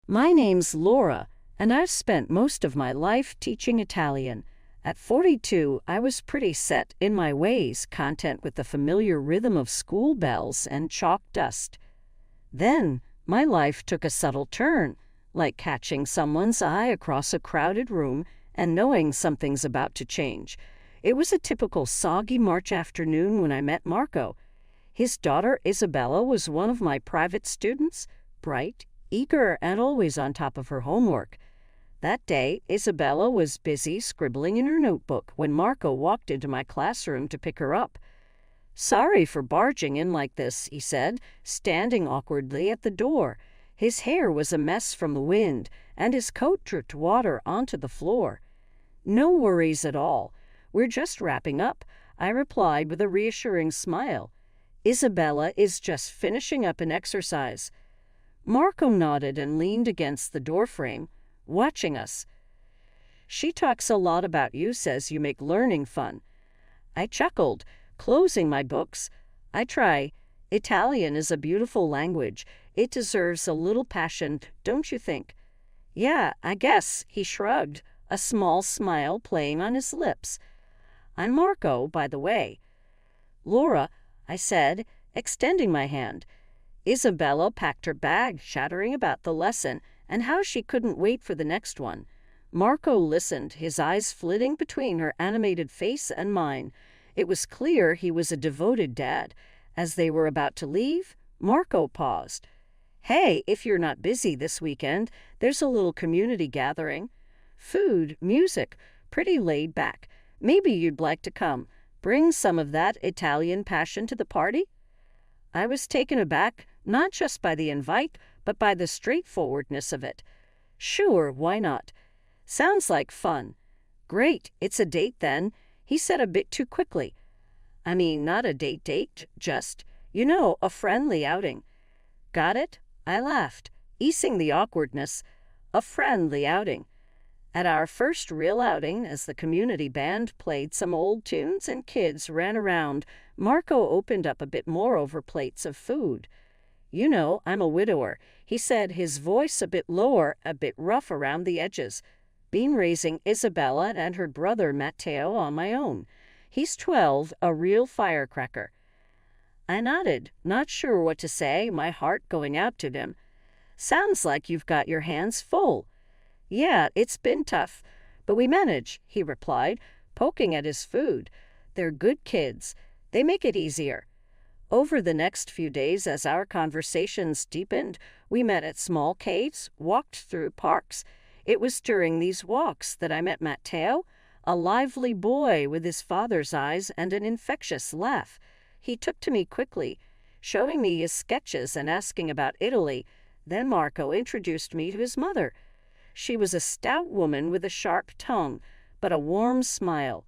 My name's Laura, and I've spent most of my life teaching Italian. At 42, I was pretty set in my ways, content with the familiar rhythm of school bells and chalk dust. Then, my life took a subtle turn, like catching someone's eye across a crowded room and knowing something's about to change. It was a typical soggy March afternoon when I met Marco. His daughter Isabella was one of my private students, bright, eager, and always on top of her homework. That day, Isabella was busy scribbling in her notebook when Marco walked into my classroom to pick her up. "Sorry for barging in like this," he said, standing awkwardly at the door. His hair was a mess from the wind, and his coat dripped water onto the floor. "No worries at all. We're just wrapping up," I replied with a reassuring smile. "Isabella is just finishing up an exercise." Marco nodded and leaned against the doorframe, watching us. "She talks a lot about you, says you make learning fun." I chuckled, closing my books. "I try. Italian is a beautiful language. It deserves a little passion, don't you think?" "Yeah, I guess," he shrugged, a small smile playing on his lips. "I'm Marco, by the way." "Laura," I said, extending my hand. Isabella packed her bag, chattering about the lesson and how she couldn't wait for the next one. Marco listened, his eyes flitting between her animated face and mine. It was clear he was a devoted dad. As they were about to leave, Marco paused. "Hey, if you're not busy this weekend, there's a little community gathering. Food, music, pretty laid back. Maybe you'd like to come. Bring some of that Italian passion to the party?" I was taken aback, not just by the invite, but by the straightforwardness of it. "Sure, why not? Sounds like fun." "Great, it's a date then," he said a bit too quickly. "I mean, not a date, just, a friendly outing." "Got it?" I laughed, easing the awkwardness. "A friendly outing." At our first real outing, as the community band played some old tunes and kids ran around, Marco opened up a bit more over plates of food. "I'm a widower," he said, his voice a bit lower, a bit rough around the edges. "Been raising Isabella and her brother Matteo on my own. He's 12, a real firecracker." I nodded, not sure what to say, my heart going out to him. "Sounds like you've got your hands full." "Yeah, it's been tough, but we manage," he replied, poking at his food. "They're good kids. They make it easier." Over the next few days, as our conversations deepened, we met at small caves, walked through parks. It was during these walks that I met Matteo, a lively boy with his father's eyes and an infectious laugh. He took to me quickly, showing me his sketches and asking about Italy. Then Marco introduced me to his mother. She was a stout woman with a sharp tongue, but a warm smile.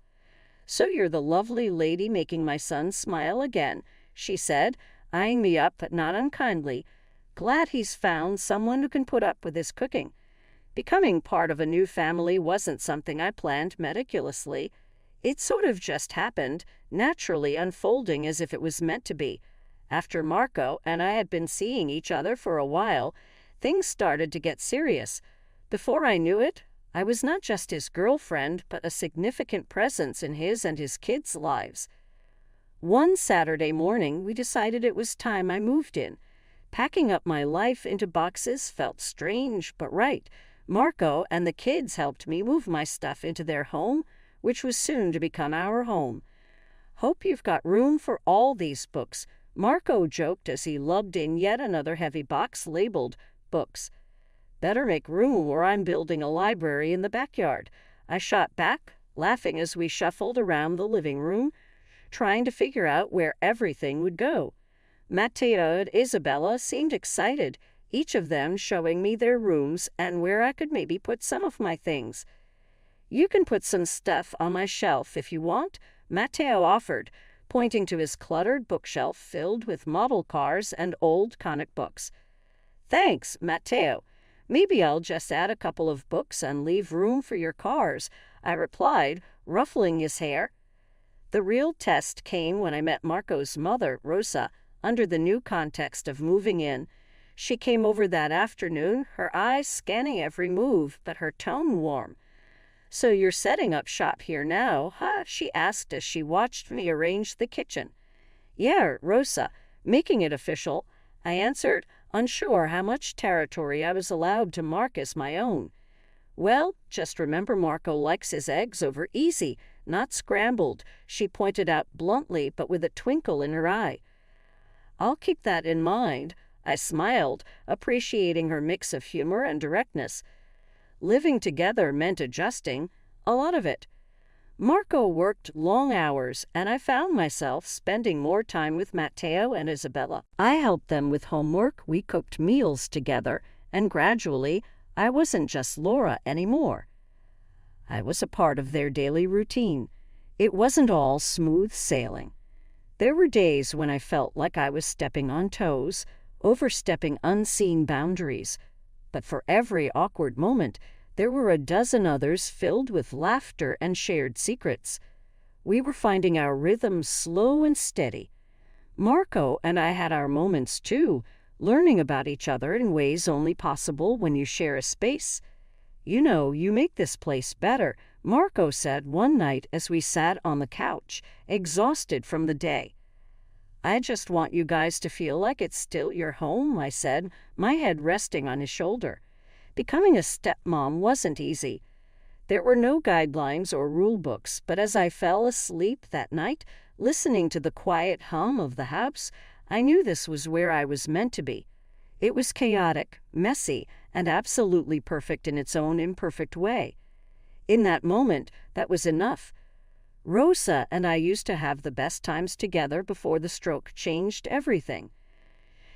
"So you're the lovely lady making my son smile again," she said, eyeing me up but not unkindly. "Glad he's found someone who can put up with his cooking." Becoming part of a new family wasn't something I planned meticulously. It sort of just happened, naturally unfolding as if it was meant to be. After Marco and I had been seeing each other for a while, things started to get serious. Before I knew it, I was not just his girlfriend, but a significant presence in his and his kids' lives. One Saturday morning, we decided it was time I moved in. Packing up my life into boxes felt strange, but right. Marco and the kids helped me move my stuff into their home, which was soon to become our home. "Hope you've got room for all these books," Marco joked as he lugged in yet another heavy box labeled books. "Better make room or I'm building a library in the backyard," I shot back, laughing as we shuffled around the living room, trying to figure out where everything would go. Matteo and Isabella seemed excited, each of them showing me their rooms and where I could maybe put some of my things. "You can put some stuff on my shelf if you want," Matteo offered, pointing to his cluttered bookshelf filled with model cars and old comic books. "Thanks, Matteo. Maybe I'll just add a couple of books and leave room for your cars," I replied, ruffling his hair. The real test came when I met Marco's mother, Rosa, under the new context of moving in. She came over that afternoon, her eyes scanning every move, but her tone warm. "So you're setting up shop here now, huh?" she asked as she watched me arrange the kitchen. "Yeah, Rosa, making it official," I answered, unsure how much territory I was allowed to mark as my own. "Well, just remember Marco likes his eggs over easy, not scrambled," she pointed out bluntly but with a twinkle in her eye. "I'll keep that in mind," I smiled, appreciating her mix of humor and directness. Living together meant adjusting, a lot of it. Marco worked long hours, and I found myself spending more time with Matteo and Isabella. I helped them with homework, we cooked meals together, and gradually, I wasn't just Laura anymore. I was a part of their daily routine. It wasn't all smooth sailing. There were days when I felt like I was stepping on toes, overstepping unseen boundaries. But for every awkward moment, there were a dozen others filled with laughter and shared secrets. We were finding our rhythm slow and steady. Marco and I had our moments too, learning about each other in ways only possible when you share a space. "You know, you make this place better," Marco said one night as we sat on the couch, exhausted from the day. "I just want you guys to feel like it's still your home," I said, my head resting on his shoulder. Becoming a stepmom wasn't easy. There were no guidelines or rule books, but as I fell asleep that night, listening to the quiet hum of the house, I knew this was where I was meant to be. It was chaotic, messy, and absolutely perfect in its own imperfect way. In that moment, that was enough. Rosa and I used to have the best times together before the stroke changed everything.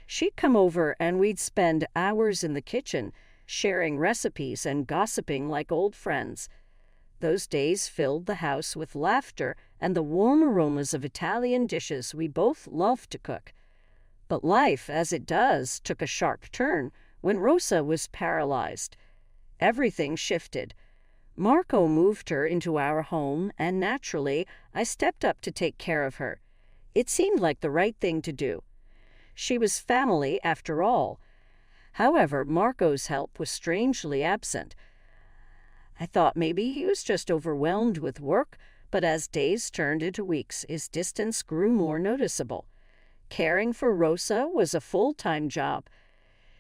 She'd come over and we'd spend hours in the kitchen, sharing recipes and gossiping like old friends. Those days filled the house with laughter and the warm aromas of Italian dishes we both loved to cook. But life, as it does, took a sharp turn when Rosa was paralyzed. Everything shifted. Marco moved her into our home, and naturally, I stepped up to take care of her. It seemed like the right thing to do. She was family, after all. However, Marco's help was strangely absent. I thought maybe he was just overwhelmed with work, but as days turned into weeks, his distance grew more noticeable. Caring for Rosa was a full-time job.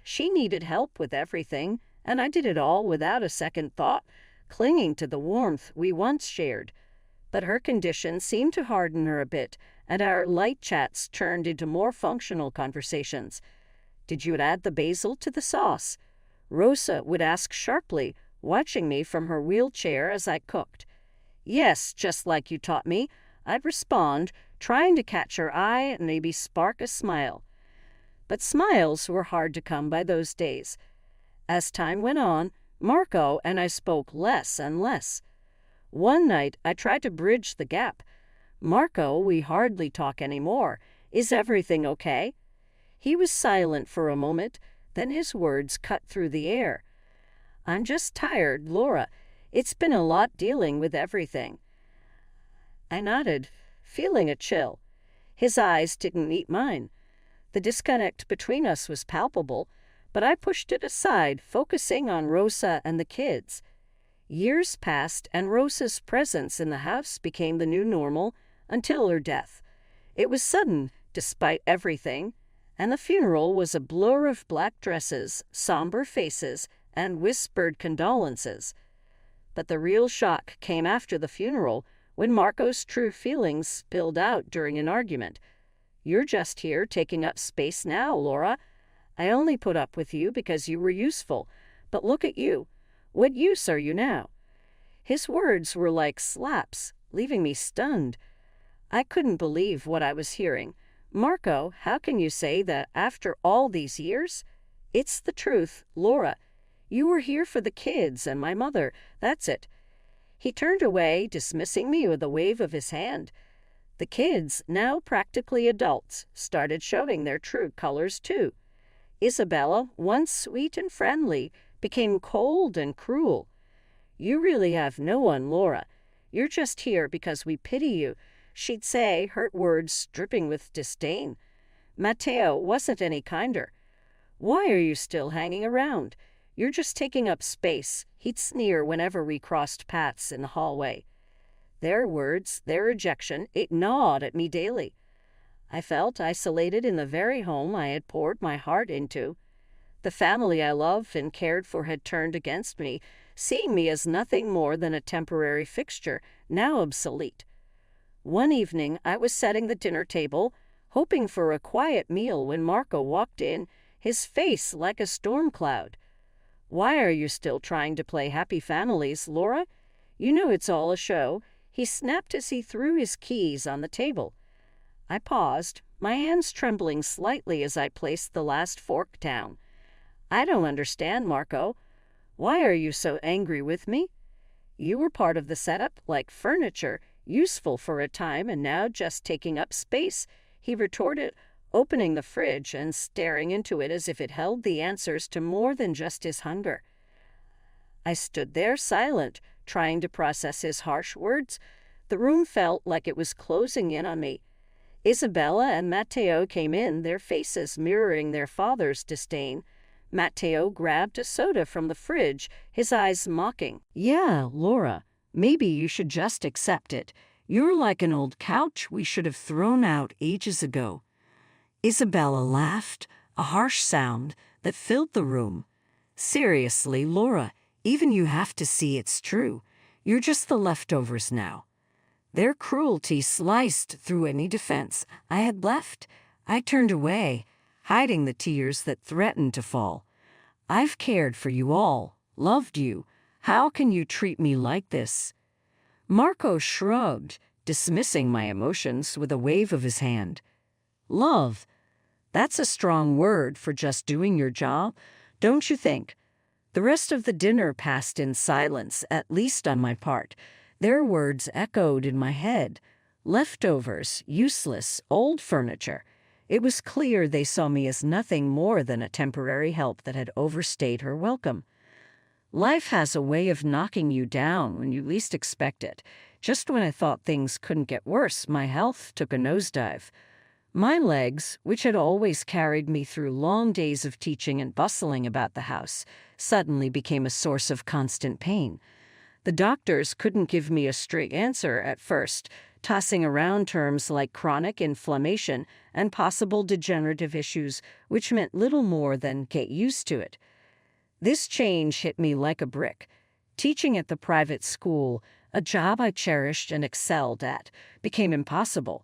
She needed help with everything, and I did it all without a second thought, clinging to the warmth we once shared. But her condition seemed to harden her a bit, and our light chats turned into more functional conversations. "Did you add the basil to the sauce?" Rosa would ask sharply, watching me from her wheelchair as I cooked. "Yes, just like you taught me," I'd respond, trying to catch her eye and maybe spark a smile. But smiles were hard to come by those days. As time went on, Marco and I spoke less and less. One night, I tried to bridge the gap. "Marco, we hardly talk anymore. Is everything okay?" He was silent for a moment, then his words cut through the air. "I'm just tired, Laura. It's been a lot dealing with everything." I nodded, feeling a chill. His eyes didn't meet mine. The disconnect between us was palpable, but I pushed it aside, focusing on Rosa and the kids. Years passed, and Rosa's presence in the house became the new normal until her death. It was sudden, despite everything, and the funeral was a blur of black dresses, somber faces, and whispered condolences. But the real shock came after the funeral, when Marco's true feelings spilled out during an argument. "You're just here taking up space now, Laura. I only put up with you because you were useful, but look at you. What use are you now?" His words were like slaps, leaving me stunned. I couldn't believe what I was hearing. "Marco, how can you say that after all these years?" "It's the truth, Laura. You were here for the kids and my mother, that's it." He turned away, dismissing me with a wave of his hand. The kids, now practically adults, started showing their true colors too. Isabella, once sweet and friendly, became cold and cruel. "You really have no one, Laura. You're just here because we pity you," she'd say, her words dripping with disdain. Matteo wasn't any kinder. Why are you still hanging around? You're just taking up space, he'd sneer whenever we crossed paths in the hallway. Their words, their rejection, it gnawed at me daily. I felt isolated in the very home I had poured my heart into. The family I loved and cared for had turned against me, seeing me as nothing more than a temporary fixture, now obsolete. One evening, I was setting the dinner table, hoping for a quiet meal when Marco walked in, his face like a storm cloud. "Why are you still trying to play happy families, Laura? You know it's all a show," he snapped as he threw his keys on the table. I paused, my hands trembling slightly as I placed the last fork down. "I don't understand, Marco. Why are you so angry with me? You were part of the setup, like furniture, useful for a time and now just taking up space," he retorted, opening the fridge and staring into it as if it held the answers to more than just his hunger. I stood there silent, trying to process his harsh words. The room felt like it was closing in on me. Isabella and Matteo came in, their faces mirroring their father's disdain. Matteo grabbed a soda from the fridge, his eyes mocking. "Yeah, Laura, maybe you should just accept it. You're like an old couch we should have thrown out ages ago." Isabella laughed, a harsh sound that filled the room. "Seriously, Laura, even you have to see it's true. You're just the leftovers now." Their cruelty sliced through any defense I had left. I turned away, hiding the tears that threatened to fall. "I've cared for you all, loved you. How can you treat me like this?" Marco shrugged, dismissing my emotions with a wave of his hand. "Love? That's a strong word for just doing your job, don't you think?" The rest of the dinner passed in silence, at least on my part. Their words echoed in my head. Leftovers, useless, old furniture. It was clear they saw me as nothing more than a temporary help that had overstayed her welcome. Life has a way of knocking you down when you least expect it. Just when I thought things couldn't get worse, my health took a nosedive. My legs, which had always carried me through long days of teaching and bustling about the house, suddenly became a source of constant pain. The doctors couldn't give me a straight answer at first, tossing around terms like chronic inflammation and possible degenerative issues, which meant little more than get used to it. This change hit me like a brick. Teaching at the private school, a job I cherished and excelled at, became impossible.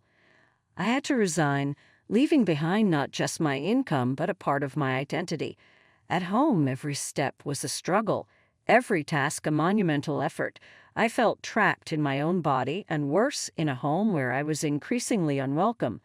I had to resign, leaving behind not just my income but a part of my identity. At home, every step was a struggle, every task a monumental effort. I felt trapped in my own body and, worse, in a home where I was increasingly unwelcome.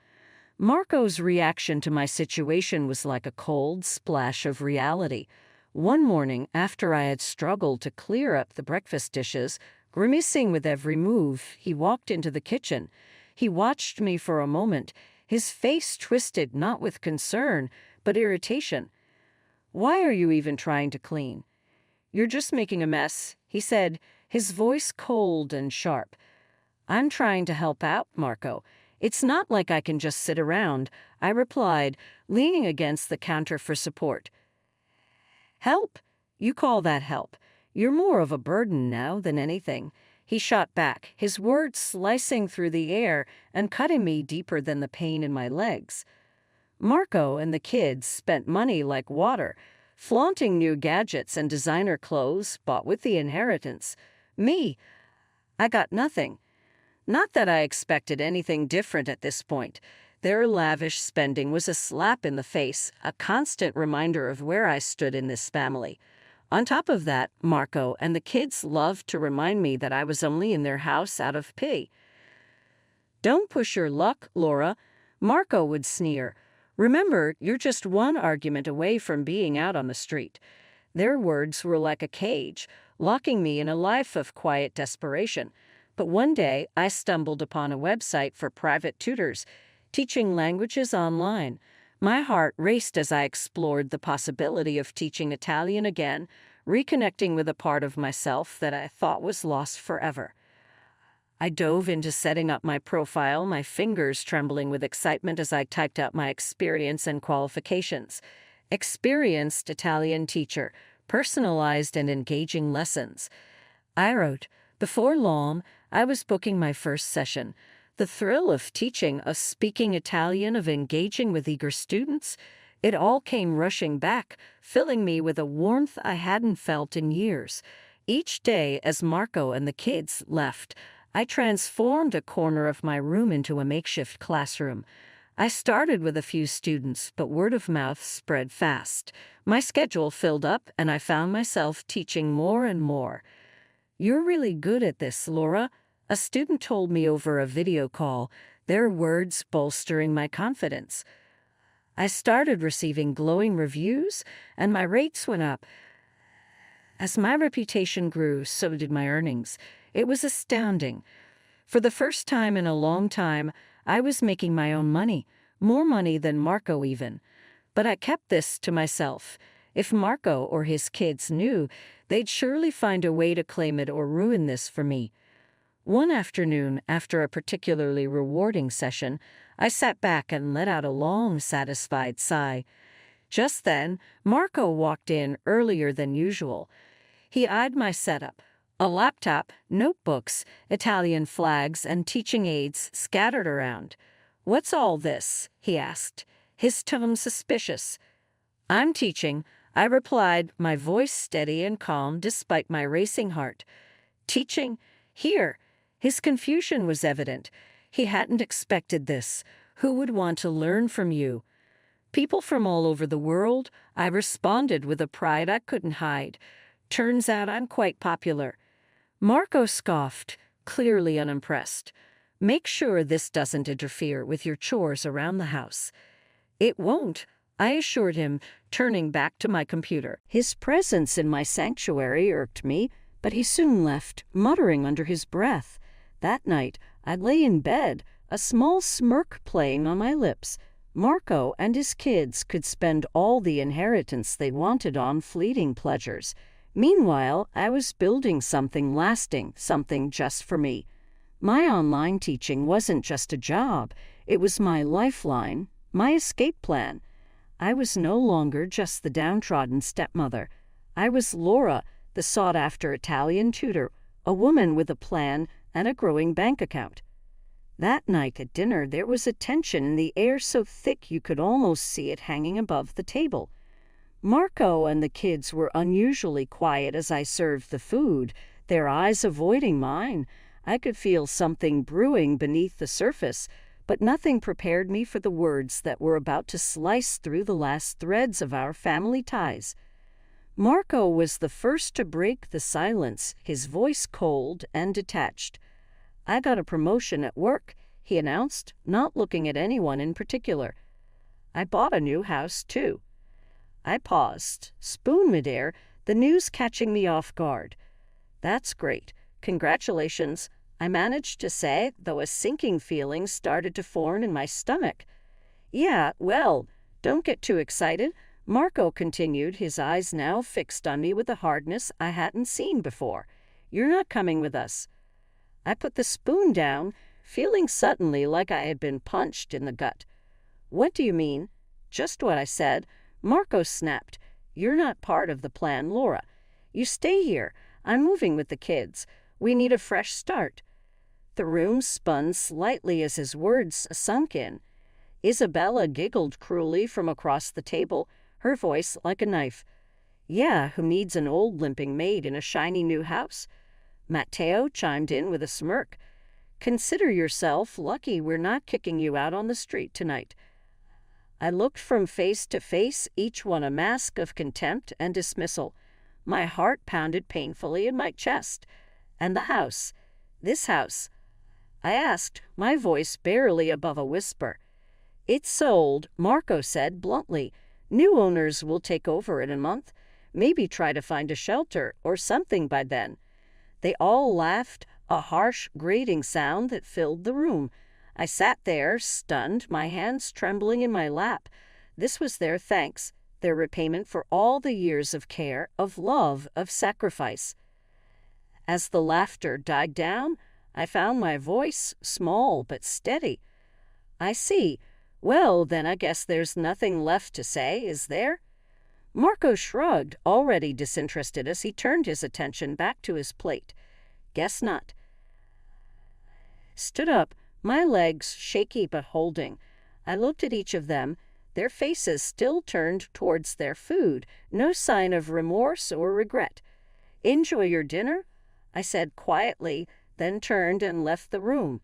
Marco's reaction to my situation was like a cold splash of reality. One morning, after I had struggled to clear up the breakfast dishes, grimacing with every move, he walked into the kitchen. He watched me for a moment, his face twisted not with concern, but irritation. "Why are you even trying to clean?" "You're just making a mess," he said, his voice cold and sharp. "I'm trying to help out, Marco. It's not like I can just sit around," I replied, leaning against the counter for support. "Help? You call that help? You're more of a burden now than anything," he shot back, his words slicing through the air and cutting me deeper than the pain in my legs. Marco and the kids spent money like water, flaunting new gadgets and designer clothes bought with the inheritance. Me, I got nothing. Not that I expected anything different at this point. Their lavish spending was a slap in the face, a constant reminder of where I stood in this family. On top of that, Marco and the kids loved to remind me that I was only in their house out of pity. "Don't push your luck, Laura," Marco would sneer. "Remember, you're just one argument away from being out on the street." Their words were like a cage, locking me in a life of quiet desperation. But one day, I stumbled upon a website for private tutors, teaching languages online. My heart raced as I explored the possibility of teaching Italian again, reconnecting with a part of myself that I thought was lost forever. I dove into setting up my profile, my fingers trembling with excitement as I typed out my experience and qualifications. experienced Italian teacher, personalized and engaging lessons. I wrote, before long, I was booking my first session. The thrill of teaching, of speaking Italian, of engaging with eager students, it all came rushing back, filling me with a warmth I hadn't felt in years. Each day, as Marco and the kids left, I transformed a corner of my room into a makeshift classroom. I started with a few students, but word of mouth spread fast. My schedule filled up, and I found myself teaching more and more. "You're really good at this, Laura," a student told me over a video call, their words bolstering my confidence. I started receiving glowing reviews, and my rates went up. As my reputation grew, so did my earnings. It was astounding. For the first time in a long time, I was making my own money, more money than Marco even. But I kept this to myself. If Marco or his kids knew, they'd surely find a way to claim it or ruin this for me. One afternoon, after a particularly rewarding session, I sat back and let out a long, satisfied sigh. Just then, Marco walked in earlier than usual. He eyed my setup. A laptop, notebooks, Italian flags, and teaching aids scattered around. "What's all this?" he asked, his tone suspicious. "I'm teaching," I replied, my voice steady and calm despite my racing heart. "Teaching? Here." His confusion was evident. He hadn't expected this. "Who would want to learn from you?" "People from all over the world," I responded with a pride I couldn't hide. "Turns out I'm quite popular." Marco scoffed, clearly unimpressed. "Make sure this doesn't interfere with your chores around the house." "It won't," I assured him, turning back to my computer. His presence in my sanctuary irked me, but he soon left, muttering under his breath. That night, I lay in bed, a small smirk playing on my lips. Marco and his kids could spend all the inheritance they wanted on fleeting pleasures. Meanwhile, I was building something lasting, something just for me. My online teaching wasn't just a job. It was my lifeline, my escape plan. I was no longer just the downtrodden stepmother. I was Laura, the sought-after Italian tutor, a woman with a plan and a growing bank account. That night at dinner, there was a tension in the air so thick you could almost see it hanging above the table. Marco and the kids were unusually quiet as I served the food, their eyes avoiding mine. I could feel something brewing beneath the surface, but nothing prepared me for the words that were about to slice through the last threads of our family ties. Marco was the first to break the silence, his voice cold and detached. "I got a promotion at work," he announced, not looking at anyone in particular. "I bought a new house, too." I paused, spoon midair, the news catching me off guard. "That's great. Congratulations," I managed to say, though a sinking feeling started to form in my stomach. "Yeah, well, don't get too excited," Marco continued, his eyes now fixed on me with a hardness I hadn't seen before. "You're not coming with us." I put the spoon down, feeling suddenly like I had been punched in the gut. "What do you mean?" "Just what I said," Marco snapped. "You're not part of the plan, Laura. You stay here. I'm moving with the kids. We need a fresh start." The room spun slightly as his words sunk in. Isabella giggled cruelly from across the table, her voice like a knife. "Yeah, who needs an old limping maid in a shiny new house?" Matteo chimed in with a smirk. "Consider yourself lucky we're not kicking you out on the street tonight." I looked from face to face, each one a mask of contempt and dismissal. My heart pounded painfully in my chest. "And the house? This house?" I asked, my voice barely above a whisper. "It's sold," Marco said bluntly. "New owners will take over in a month. Maybe try to find a shelter or something by then." They all laughed, a harsh, grating sound that filled the room. I sat there, stunned, my hands trembling in my lap. This was their thanks, their repayment for all the years of care, of love, of sacrifice. As the laughter died down, I found my voice small but steady. "I see. Well, then I guess there's nothing left to say, is there?" Marco shrugged, already disinterested as he turned his attention back to his plate. Guess not. Stood up, my legs shaky but holding. I looked at each of them, their faces still turned towards their food, no sign of remorse or regret. Enjoy your dinner? I said quietly, then turned and left the room.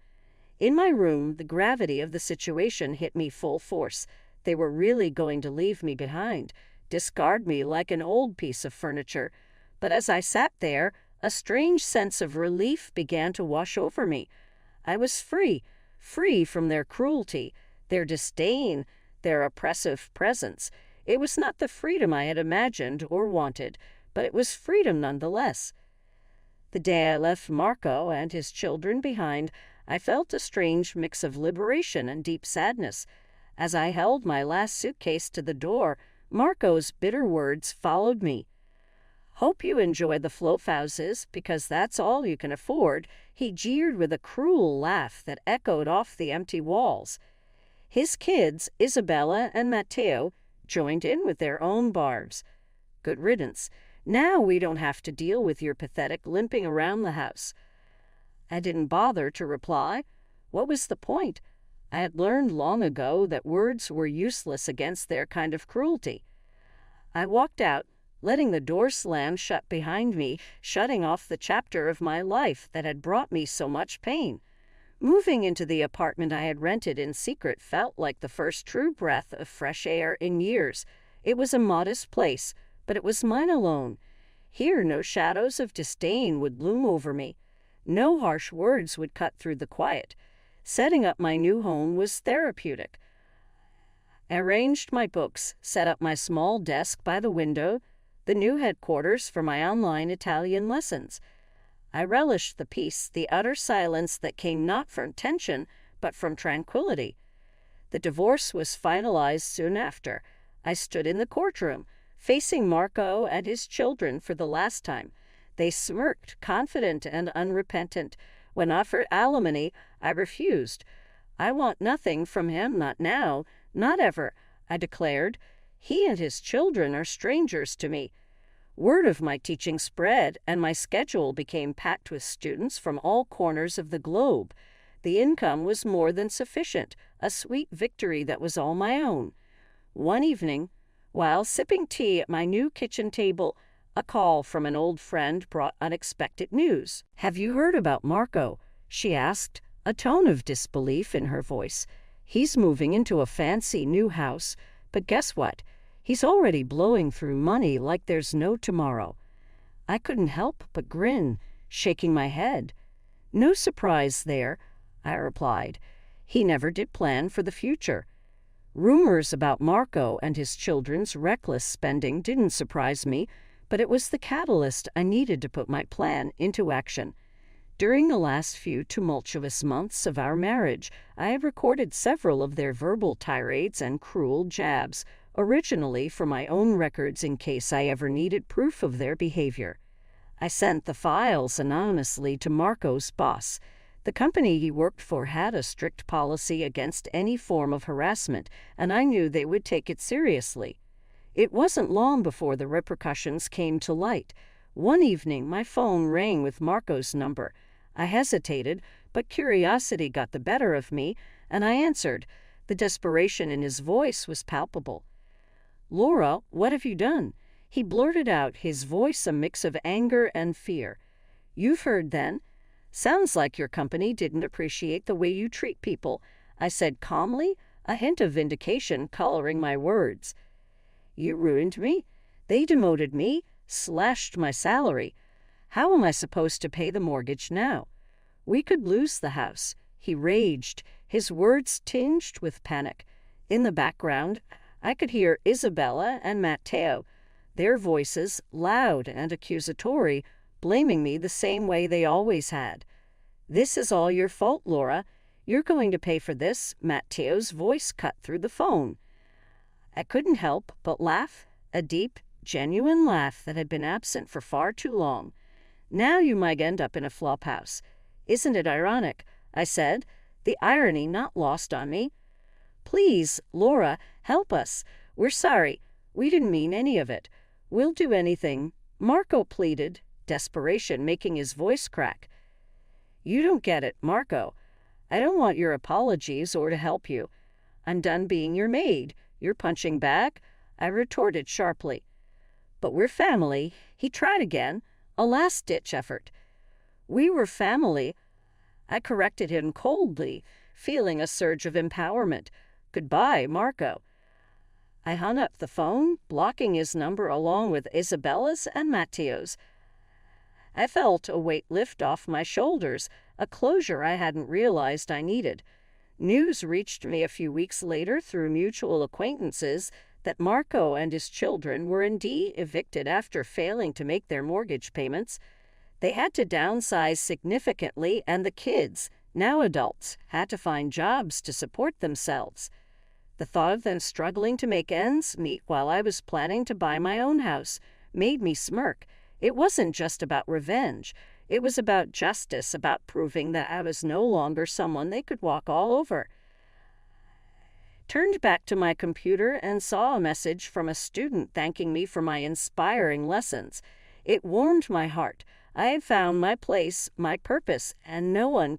In my room, the gravity of the situation hit me full force. They were really going to leave me behind, discard me like an old piece of furniture. But as I sat there, a strange sense of relief began to wash over me. I was free from their cruelty, their disdain, their oppressive presence. It was not the freedom I had imagined or wanted, but it was freedom nonetheless. The day I left Marco and his children behind, I felt a strange mix of liberation and deep sadness. As I held my last suitcase to the door, Marco's bitter words followed me. Hope you enjoy the Flophouses, because that's all you can afford, he jeered with a cruel laugh that echoed off the empty walls. His kids, Isabella and Matteo, joined in with their own barbs. Good riddance. Now we don't have to deal with your pathetic limping around the house. I didn't bother to reply. What was the point? I had learned long ago that words were useless against their kind of cruelty. I walked out, letting the door slam shut behind me, shutting off the chapter of my life that had brought me so much pain. Moving into the apartment I had rented in secret felt like the first true breath of fresh air in years. It was a modest place, but it was mine alone. Here no shadows of disdain would loom over me. No harsh words would cut through the quiet. Setting up my new home was therapeutic. I arranged my books, set up my small desk by the window, the new headquarters for my online Italian lessons. I relished the peace, the utter silence that came not from tension, but from tranquility. The divorce was finalized soon after. I stood in the courtroom, facing Marco and his children for the last time. They smirked, confident and unrepentant. When offered alimony, I refused. I want nothing from him, not now, not ever, I declared. He and his children are strangers to me. Word of my teaching spread, and my schedule became packed with students from all corners of the globe. The income was more than sufficient, a sweet victory that was all my own. One evening, while sipping tea at my new kitchen table, a call from an old friend brought unexpected news. Have you heard about Marco? She asked, a tone of disbelief in her voice. He's moving into a fancy new house, but guess what? He's already blowing through money like there's no tomorrow. I couldn't help but grin, shaking my head. No surprise there, I replied. He never did plan for the future. Rumors about Marco and his children's reckless spending didn't surprise me, but it was the catalyst I needed to put my plan into action. During the last few tumultuous months of our marriage, I had recorded several of their verbal tirades and cruel jabs, originally for my own records in case I ever needed proof of their behavior. I sent the files anonymously to Marco's boss. The company he worked for had a strict policy against any form of harassment, and I knew they would take it seriously. It wasn't long before the repercussions came to light. One evening, my phone rang with Marco's number. I hesitated, but curiosity got the better of me, and I answered. The desperation in his voice was palpable. Laura, what have you done? He blurted out, his voice a mix of anger and fear. You've heard then? Sounds like your company didn't appreciate the way you treat people, I said calmly, a hint of vindication coloring my words. You ruined me. They demoted me, slashed my salary. How am I supposed to pay the mortgage now? We could lose the house. He raged, his words tinged with panic. In the background, I could hear Isabella and Matteo, their voices loud and accusatory, blaming me the same way they always had. This is all your fault, Laura. You're going to pay for this, Matteo's voice cut through the phone. I couldn't help but laugh, a deep, genuine laugh that had been absent for far too long. Now you might end up in a flophouse. Isn't it ironic? I said, the irony not lost on me. Please, Laura, help us. We're sorry. We didn't mean any of it. We'll do anything, Marco pleaded, desperation making his voice crack. You don't get it, Marco. I don't want your apologies or to help you. I'm done being your maid. You're punching back, I retorted sharply. But we're family, he tried again, a last-ditch effort. We were family, I corrected him coldly, feeling a surge of empowerment. Goodbye, Marco. I hung up the phone, blocking his number along with Isabella's and Matteo's. I felt a weight lift off my shoulders, a closure I hadn't realized I needed. News reached me a few weeks later through mutual acquaintances that Marco and his children were indeed evicted after failing to make their mortgage payments. They had to downsize significantly, and the kids, now adults, had to find jobs to support themselves. The thought of them struggling to make ends meet while I was planning to buy my own house made me smirk. It wasn't just about revenge. It was about justice, about proving that I was no longer someone they could walk all over. Turned back to my computer and saw a message from a student thanking me for my inspiring lessons. It warmed my heart. I had found my place, my purpose, and no one